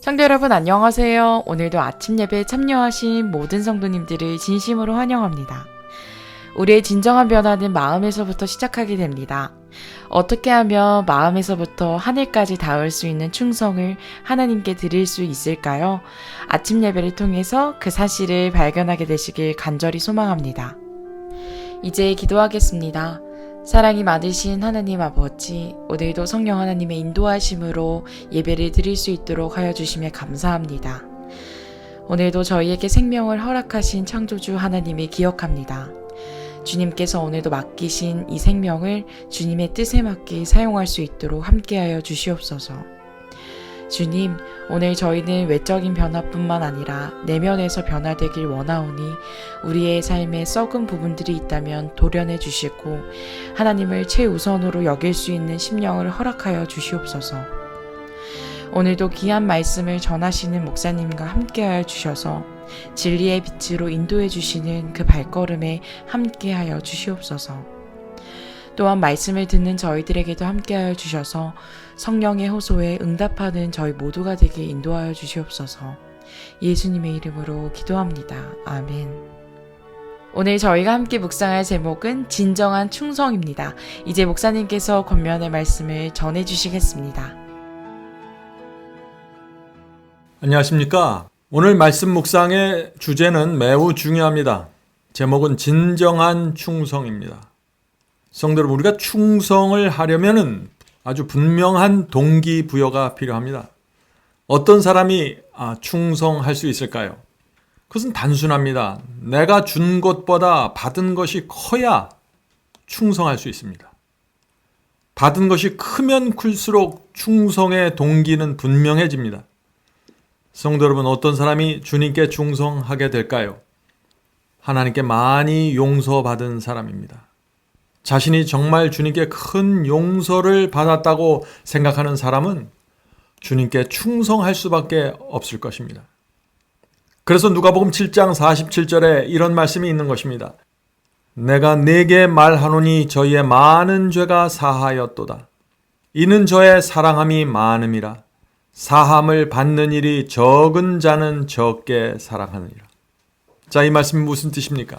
성도 여러분 안녕하세요. 오늘도 아침 예배에 참여하신 모든 성도님들을 진심으로 환영합니다. 우리의 진정한 변화는 마음에서부터 시작하게 됩니다. 어떻게 하면 마음에서부터 하늘까지 닿을 수 있는 충성을 하나님께 드릴 수 있을까요? 아침 예배를 통해서 그 사실을 발견하게 되시길 간절히 소망합니다. 이제 기도하겠습니다. 사랑이 많으신 하나님 아버지, 오늘도 성령 하나님의 인도하심으로 예배를 드릴 수 있도록 하여 주심에 감사합니다. 오늘도 저희에게 생명을 허락하신 창조주 하나님을 기억합니다. 주님께서 오늘도 맡기신 이 생명을 주님의 뜻에 맞게 사용할 수 있도록 함께하여 주시옵소서. 주님, 오늘 저희는 외적인 변화뿐만 아니라 내면에서 변화되길 원하오니 우리의 삶에 썩은 부분들이 있다면 도려내 주시고 하나님을 최우선으로 여길 수 있는 심령을 허락하여 주시옵소서. 오늘도 귀한 말씀을 전하시는 목사님과 함께하여 주셔서 진리의 빛으로 인도해 주시는 그 발걸음에 함께하여 주시옵소서. 또한 말씀을 듣는 저희들에게도 함께하여 주셔서 성령의 호소에 응답하는 저희 모두가 되게 인도하여 주시옵소서. 예수님의 이름으로 기도합니다. 아멘. 오늘 저희가 함께 묵상할 제목은 진정한 충성입니다. 이제 목사님께서 권면의 말씀을 전해 주시겠습니다. 안녕하십니까? 오늘 말씀 묵상의 주제는 매우 중요합니다. 제목은 진정한 충성입니다. 성도 여러분, 우리가 충성을 하려면은 아주 분명한 동기부여가 필요합니다. 어떤 사람이 충성할 수 있을까요? 그것은 단순합니다. 내가 준 것보다 받은 것이 커야 충성할 수 있습니다. 받은 것이 크면 클수록 충성의 동기는 분명해집니다. 성도 여러분, 어떤 사람이 주님께 충성하게 될까요? 하나님께 많이 용서받은 사람입니다. 자신이 정말 주님께 큰 용서를 받았다고 생각하는 사람은 주님께 충성할 수밖에 없을 것입니다. 그래서 누가복음 7장 47절에 이런 말씀이 있는 것입니다. 내가 네게 말하노니 저희의 많은 죄가 사하였도다. 이는 저의 사랑함이 많음이라. 사함을 받는 일이 적은 자는 적게 사랑하느니라. 자, 이 말씀이 무슨 뜻입니까?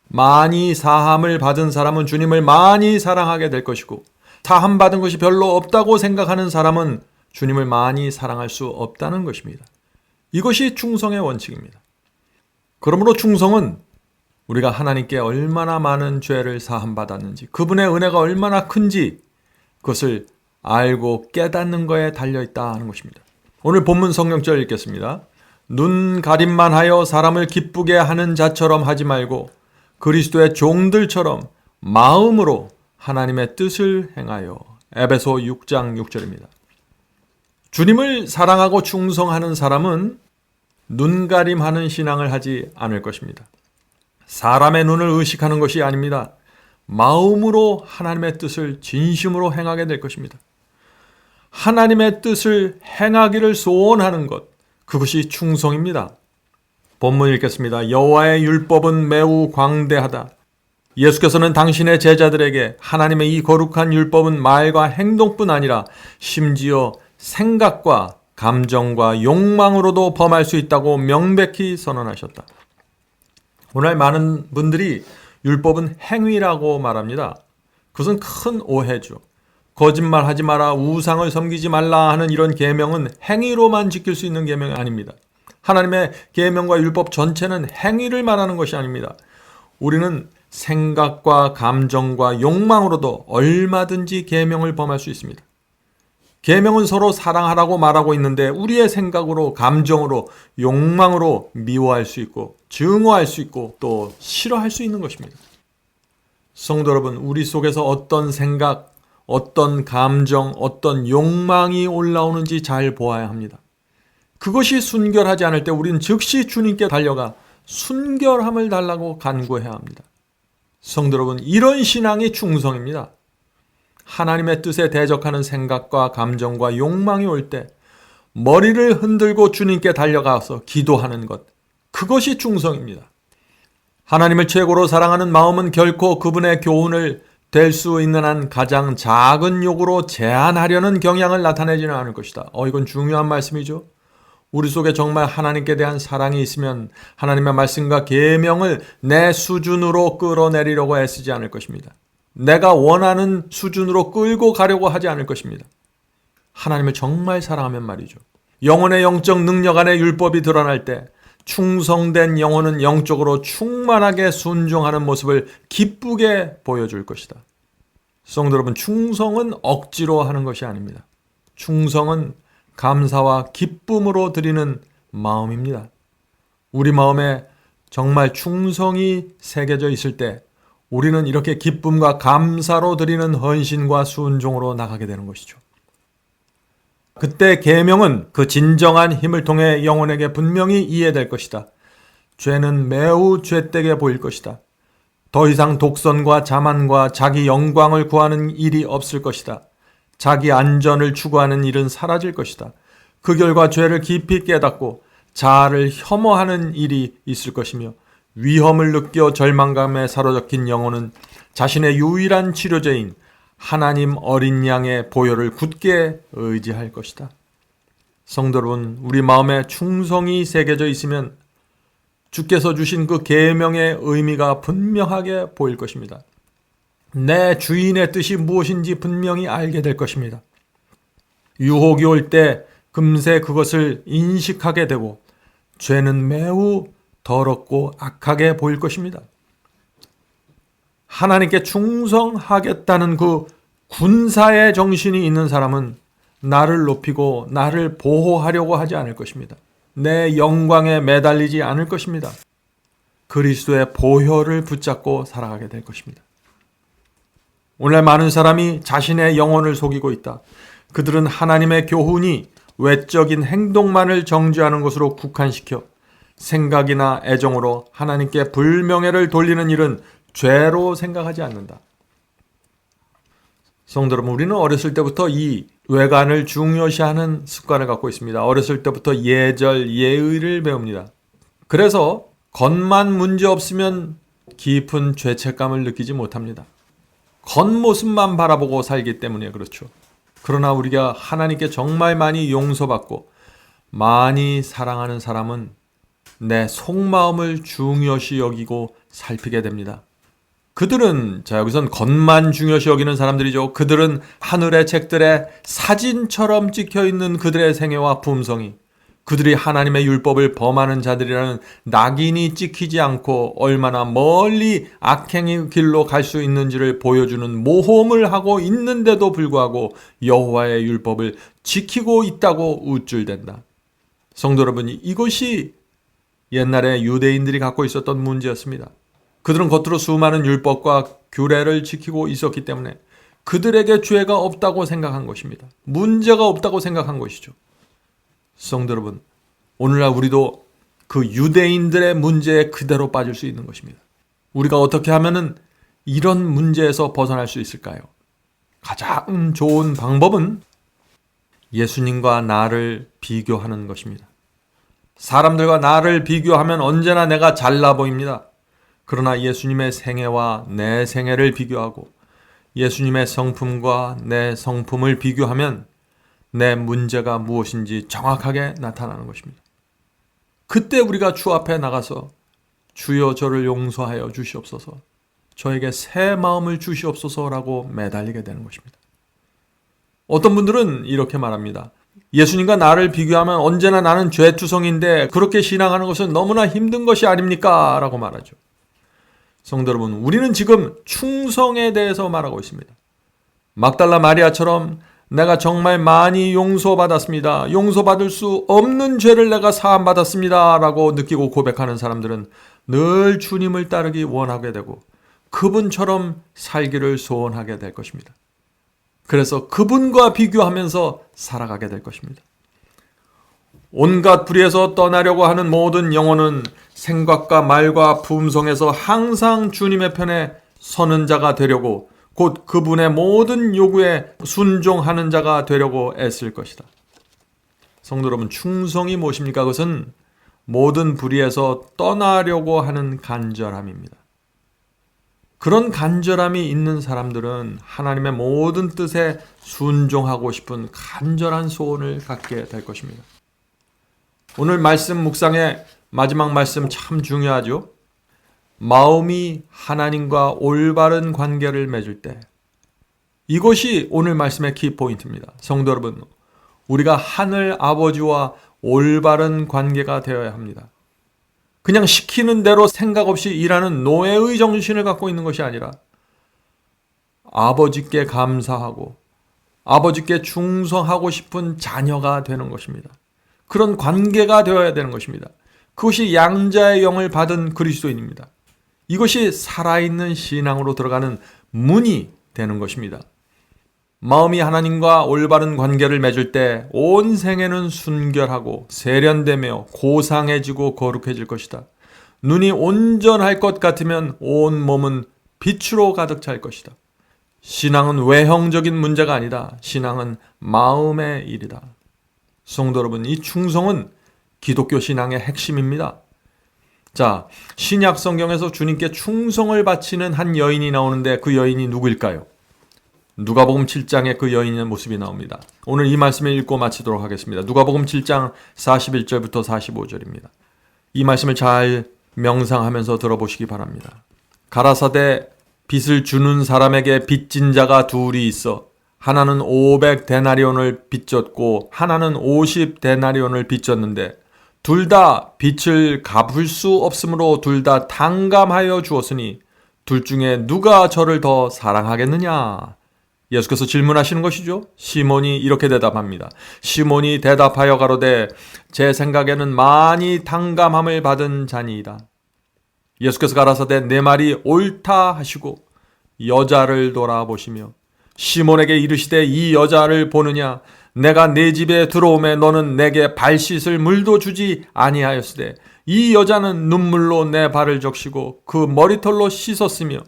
많이 사함을 받은 사람은 주님을 많이 사랑하게 될 것이고, 사함 받은 것이 별로 없다고 생각하는 사람은 주님을 많이 사랑할 수 없다는 것입니다. 이것이 충성의 원칙입니다. 그러므로 충성은 우리가 하나님께 얼마나 많은 죄를 사함 받았는지, 그분의 은혜가 얼마나 큰지 그것을 알고 깨닫는 거에 달려있다 하는 것입니다. 오늘 본문 성경절 읽겠습니다. 눈 가림만 하여 사람을 기쁘게 하는 자처럼 하지 말고 그리스도의 종들처럼 마음으로 하나님의 뜻을 행하여. 에베소 6장 6절입니다. 주님을 사랑하고 충성하는 사람은 눈가림하는 신앙을 하지 않을 것입니다. 사람의 눈을 의식하는 것이 아닙니다. 마음으로 하나님의 뜻을 진심으로 행하게 될 것입니다. 하나님의 뜻을 행하기를 소원하는 것, 그것이 충성입니다. 본문 읽겠습니다. 여호와의 율법은 매우 광대하다. 예수께서는 당신의 제자들에게 하나님의 이 거룩한 율법은 말과 행동뿐 아니라 심지어 생각과 감정과 욕망으로도 범할 수 있다고 명백히 선언하셨다. 오늘 많은 분들이 율법은 행위라고 말합니다. 그것은 큰 오해죠. 거짓말하지 마라, 우상을 섬기지 말라 하는 이런 계명은 행위로만 지킬 수 있는 계명이 아닙니다. 하나님의 계명과 율법 전체는 행위를 말하는 것이 아닙니다. 우리는 생각과 감정과 욕망으로도 얼마든지 계명을 범할 수 있습니다. 계명은 서로 사랑하라고 말하고 있는데 우리의 생각으로, 감정으로, 욕망으로 미워할 수 있고 증오할 수 있고 또 싫어할 수 있는 것입니다. 성도 여러분, 우리 속에서 어떤 생각, 어떤 감정, 어떤 욕망이 올라오는지 잘 보아야 합니다. 그것이 순결하지 않을 때 우리는 즉시 주님께 달려가 순결함을 달라고 간구해야 합니다. 성도 여러분, 이런 신앙이 충성입니다. 하나님의 뜻에 대적하는 생각과 감정과 욕망이 올 때 머리를 흔들고 주님께 달려가서 기도하는 것, 그것이 충성입니다. 하나님을 최고로 사랑하는 마음은 결코 그분의 교훈을 될 수 있는 한 가장 작은 욕으로 제한하려는 경향을 나타내지는 않을 것이다. 이건 중요한 말씀이죠. 우리 속에 정말 하나님께 대한 사랑이 있으면 하나님의 말씀과 계명을 내 수준으로 끌어내리려고 애쓰지 않을 것입니다. 내가 원하는 수준으로 끌고 가려고 하지 않을 것입니다. 하나님을 정말 사랑하면 말이죠. 영혼의 영적 능력 안에 율법이 드러날 때 충성된 영혼은 영적으로 충만하게 순종하는 모습을 기쁘게 보여줄 것이다. 성도 여러분, 충성은 억지로 하는 것이 아닙니다. 충성은 감사와 기쁨으로 드리는 마음입니다. 우리 마음에 정말 충성이 새겨져 있을 때 우리는 이렇게 기쁨과 감사로 드리는 헌신과 순종으로 나가게 되는 것이죠. 그때 계명은 그 진정한 힘을 통해 영혼에게 분명히 이해될 것이다. 죄는 매우 죄되게 보일 것이다. 더 이상 독선과 자만과 자기 영광을 구하는 일이 없을 것이다. 자기 안전을 추구하는 일은 사라질 것이다. 그 결과 죄를 깊이 깨닫고 자아를 혐오하는 일이 있을 것이며 위험을 느껴 절망감에 사로잡힌 영혼은 자신의 유일한 치료제인 하나님 어린 양의 보혈을 굳게 의지할 것이다. 성도 여러분, 우리 마음에 충성이 새겨져 있으면 주께서 주신 그 계명의 의미가 분명하게 보일 것입니다. 내 주인의 뜻이 무엇인지 분명히 알게 될 것입니다. 유혹이 올 때 금세 그것을 인식하게 되고 죄는 매우 더럽고 악하게 보일 것입니다. 하나님께 충성하겠다는 그 군사의 정신이 있는 사람은 나를 높이고 나를 보호하려고 하지 않을 것입니다. 내 영광에 매달리지 않을 것입니다. 그리스도의 보혈을 붙잡고 살아가게 될 것입니다. 오늘 많은 사람이 자신의 영혼을 속이고 있다. 그들은 하나님의 교훈이 외적인 행동만을 정죄하는 것으로 국한시켜 생각이나 애정으로 하나님께 불명예를 돌리는 일은 죄로 생각하지 않는다. 성도 여러분, 우리는 어렸을 때부터 이 외관을 중요시하는 습관을 갖고 있습니다. 어렸을 때부터 예절, 예의를 배웁니다. 그래서 겉만 문제 없으면 깊은 죄책감을 느끼지 못합니다. 겉모습만 바라보고 살기 때문에 그렇죠. 그러나 우리가 하나님께 정말 많이 용서받고 많이 사랑하는 사람은 내 속마음을 중요시 여기고 살피게 됩니다. 그들은, 여기선 겉만 중요시 여기는 사람들이죠. 그들은 하늘의 책들에 사진처럼 찍혀있는 그들의 생애와 품성이 그들이 하나님의 율법을 범하는 자들이라는 낙인이 찍히지 않고 얼마나 멀리 악행의 길로 갈 수 있는지를 보여주는 모험을 하고 있는데도 불구하고 여호와의 율법을 지키고 있다고 우쭐댄다. 성도 여러분, 이것이 옛날에 유대인들이 갖고 있었던 문제였습니다. 그들은 겉으로 수많은 율법과 규례를 지키고 있었기 때문에 그들에게 죄가 없다고 생각한 것입니다. 문제가 없다고 생각한 것이죠. 성도 여러분, 오늘날 우리도 그 유대인들의 문제에 그대로 빠질 수 있는 것입니다. 우리가 어떻게 하면은 이런 문제에서 벗어날 수 있을까요? 가장 좋은 방법은 예수님과 나를 비교하는 것입니다. 사람들과 나를 비교하면 언제나 내가 잘나 보입니다. 그러나 예수님의 생애와 내 생애를 비교하고 예수님의 성품과 내 성품을 비교하면 내 문제가 무엇인지 정확하게 나타나는 것입니다. 그때 우리가 주 앞에 나가서 주여 저를 용서하여 주시옵소서, 저에게 새 마음을 주시옵소서라고 매달리게 되는 것입니다. 어떤 분들은 이렇게 말합니다. 예수님과 나를 비교하면 언제나 나는 죄투성인데 그렇게 신앙하는 것은 너무나 힘든 것이 아닙니까? 라고 말하죠. 성도 여러분, 우리는 지금 충성에 대해서 말하고 있습니다. 막달라 마리아처럼 내가 정말 많이 용서받았습니다. 용서받을 수 없는 죄를 내가 사함받았습니다. 라고 느끼고 고백하는 사람들은 늘 주님을 따르기 원하게 되고 그분처럼 살기를 소원하게 될 것입니다. 그래서 그분과 비교하면서 살아가게 될 것입니다. 온갖 불의에서 떠나려고 하는 모든 영혼은 생각과 말과 품성에서 항상 주님의 편에 서는 자가 되려고, 곧 그분의 모든 요구에 순종하는 자가 되려고 애쓸 것이다. 성도 여러분, 충성이 무엇입니까? 그것은 모든 불의에서 떠나려고 하는 간절함입니다. 그런 간절함이 있는 사람들은 하나님의 모든 뜻에 순종하고 싶은 간절한 소원을 갖게 될 것입니다. 오늘 말씀 묵상의 마지막 말씀 참 중요하죠. 마음이 하나님과 올바른 관계를 맺을 때, 이것이 오늘 말씀의 키포인트입니다. 성도 여러분, 우리가 하늘 아버지와 올바른 관계가 되어야 합니다. 그냥 시키는 대로 생각 없이 일하는 노예의 정신을 갖고 있는 것이 아니라 아버지께 감사하고 아버지께 충성하고 싶은 자녀가 되는 것입니다. 그런 관계가 되어야 되는 것입니다. 그것이 양자의 영을 받은 그리스도인입니다. 이것이 살아있는 신앙으로 들어가는 문이 되는 것입니다. 마음이 하나님과 올바른 관계를 맺을 때 온 생애는 순결하고 세련되며 고상해지고 거룩해질 것이다. 눈이 온전할 것 같으면 온 몸은 빛으로 가득 찰 것이다. 신앙은 외형적인 문제가 아니다. 신앙은 마음의 일이다. 성도 여러분, 이 충성은 기독교 신앙의 핵심입니다. 자, 신약 성경에서 주님께 충성을 바치는 한 여인이 나오는데 그 여인이 누구일까요? 누가복음 7장에 그 여인의 모습이 나옵니다. 오늘 이 말씀을 읽고 마치도록 하겠습니다. 누가복음 7장 41절부터 45절입니다. 이 말씀을 잘 명상하면서 들어보시기 바랍니다. 가라사대 빚을 주는 사람에게 빚진 자가 둘이 있어 하나는 500데나리온을 빚졌고 하나는 50데나리온을 빚졌는데 둘 다 빚을 갚을 수 없으므로 둘 다 탕감하여 주었으니 둘 중에 누가 저를 더 사랑하겠느냐? 예수께서 질문하시는 것이죠. 시몬이 이렇게 대답합니다. 시몬이 대답하여 가로되 제 생각에는 많이 탕감함을 받은 자니이다. 예수께서 가라사대 내 말이 옳다 하시고 여자를 돌아보시며 시몬에게 이르시되 이 여자를 보느냐? 내가 내 집에 들어오매 너는 내게 발 씻을 물도 주지 아니하였으되 이 여자는 눈물로 내 발을 적시고 그 머리털로 씻었으며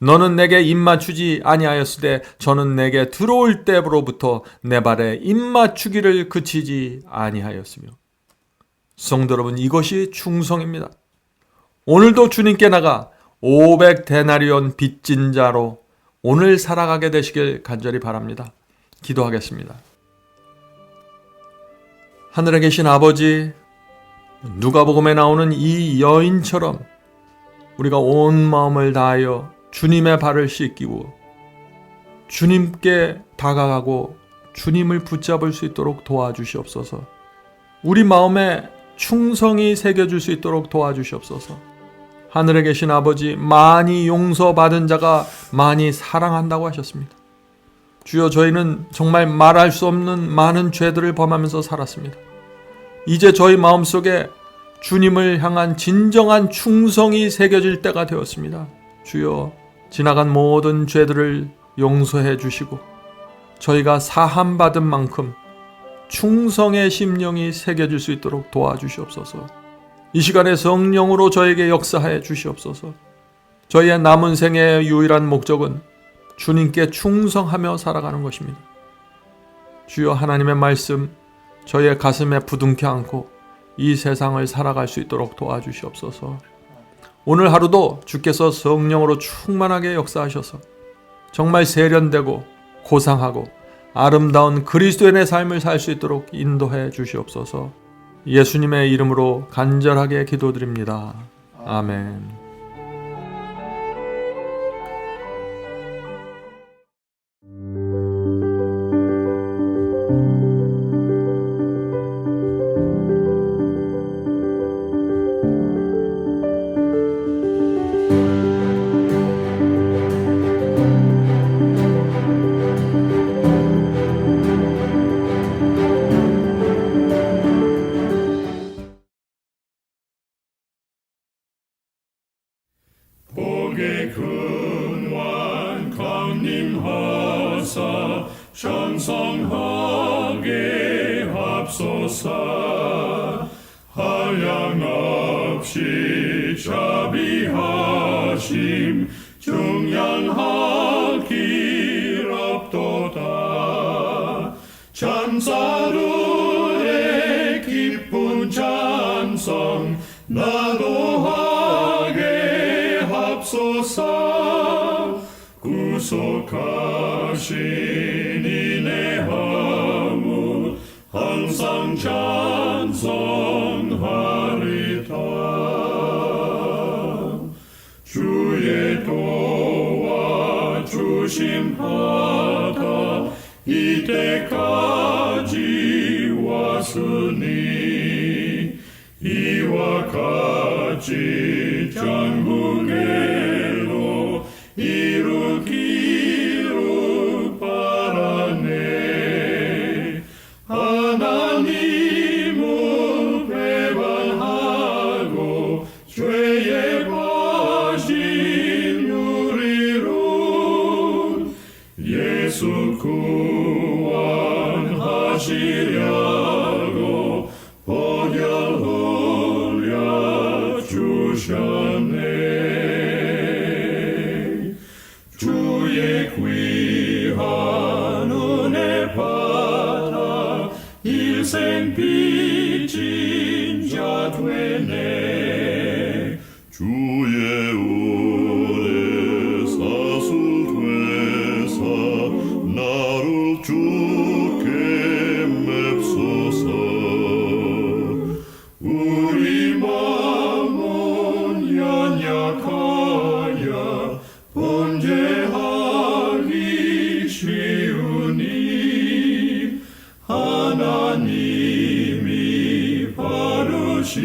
너는 내게 입맞추지 아니하였으되 저는 내게 들어올 때로부터 내 발에 입맞추기를 그치지 아니하였으며. 성도 여러분, 이것이 충성입니다. 오늘도 주님께 나가 500데나리온 빚진 자로 오늘 살아가게 되시길 간절히 바랍니다. 기도하겠습니다. 하늘에 계신 아버지, 누가복음에 나오는 이 여인처럼 우리가 온 마음을 다하여 주님의 발을 씻기고 주님께 다가가고 주님을 붙잡을 수 있도록 도와주시옵소서. 우리 마음에 충성이 새겨질 수 있도록 도와주시옵소서. 하늘에 계신 아버지, 많이 용서받은 자가 많이 사랑한다고 하셨습니다. 주여, 저희는 정말 말할 수 없는 많은 죄들을 범하면서 살았습니다. 이제 저희 마음속에 주님을 향한 진정한 충성이 새겨질 때가 되었습니다. 주여, 지나간 모든 죄들을 용서해 주시고 저희가 사함받은 만큼 충성의 심령이 새겨질 수 있도록 도와주시옵소서. 이 시간에 성령으로 저에게 역사해 주시옵소서. 저희의 남은 생애의 유일한 목적은 주님께 충성하며 살아가는 것입니다. 주여, 하나님의 말씀 저희의 가슴에 부둥켜 안고 이 세상을 살아갈 수 있도록 도와주시옵소서. 오늘 하루도 주께서 성령으로 충만하게 역사하셔서 정말 세련되고 고상하고 아름다운 그리스도인의 삶을 살 수 있도록 인도해 주시옵소서. 예수님의 이름으로 간절하게 기도드립니다. 아멘. 복의 근원 강림하사 찬송하게 합소서. 한량없이 자비하심 중량할 길 없도다. 찬사들의 기쁜 찬송 나도하게 합소서. 구속하신 이내 허물 항상 찬송 주의 도와 주심하다 이때까지 왔으니 이와 같이 전국에로 이루기를 바라네. 하나님을 배반하고 죄에 빠진 우리를 예수 구원하시려고 보혈 흘려 주셨네. 주의 귀한 은혜 받아 일생 빚진 자 되네. 주의 은혜 사슬되사 나를 주께 맵소서. 우리 마음은 연약하여 범죄하기 쉬우니 하나님이 바르시